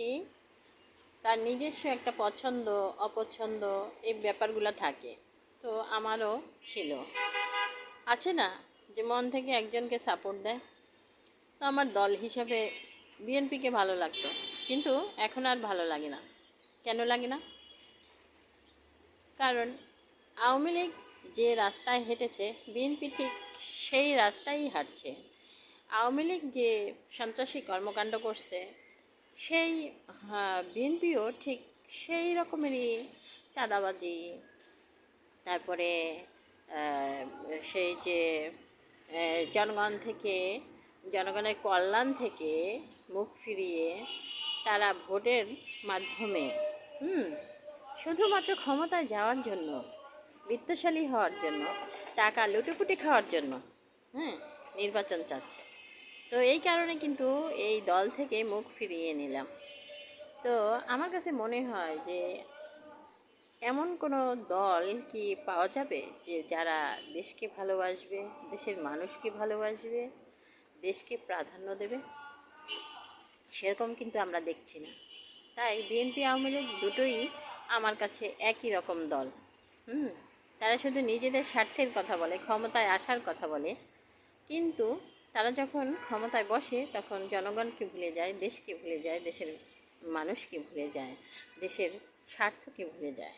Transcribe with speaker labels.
Speaker 1: এই তার নিজস্ব একটা পছন্দ অপছন্দ এই ব্যাপারগুলো থাকে। তো আমারও ছিল, আছে না, যে মন থেকে একজনকে সাপোর্ট দেয়। তো আমার দল হিসাবে বিএনপিকে ভালো লাগতো, কিন্তু এখন আর ভালো লাগে না। কেন লাগে না? কারণ আওয়ামী লীগ যে রাস্তায় হেঁটেছে বিএনপি ঠিক সেই রাস্তায় হাঁটছে। আওয়ামী লীগ যে সন্ত্রাসী কর্মকাণ্ড করছে সেই বিএনপিও ঠিক সেই রকমেরই চাঁদাবাজি, তারপরে আহ, সেই যে জনগণ থেকে, জনগণের কল্যাণ থেকে মুখ ফিরিয়ে তারা ভোটের মাধ্যমে শুধুমাত্র ক্ষমতায় যাওয়ার জন্য, বিত্তশালী হওয়ার জন্য, টাকা লুটেপুটে খাওয়ার জন্য হ্যাঁ নির্বাচন চাচ্ছে। তো এই কারণে কিন্তু এই দল থেকে মুখ ফিরিয়ে নিলাম। তো আমার কাছে মনে হয় যে এমন কোনো দল কি পাওয়া যাবে যে যারা দেশকে ভালোবাসবে, দেশের মানুষকে ভালোবাসবে, দেশকে প্রাধান্য দেবে? সেরকম কিন্তু আমরা দেখছি না। তাই বিএনপি আওয়ামী লীগ দুটোই আমার কাছে একই রকম দল। হুম তারা শুধু নিজেদের স্বার্থের কথা বলে, ক্ষমতায় আসার কথা বলে, কিন্তু তারা যখন ক্ষমতায় বসে তখন জনগণকে ভুলে যায়, দেশকে ভুলে যায়, দেশের মানুষকে ভুলে যায়, দেশের স্বার্থকে ভুলে যায়।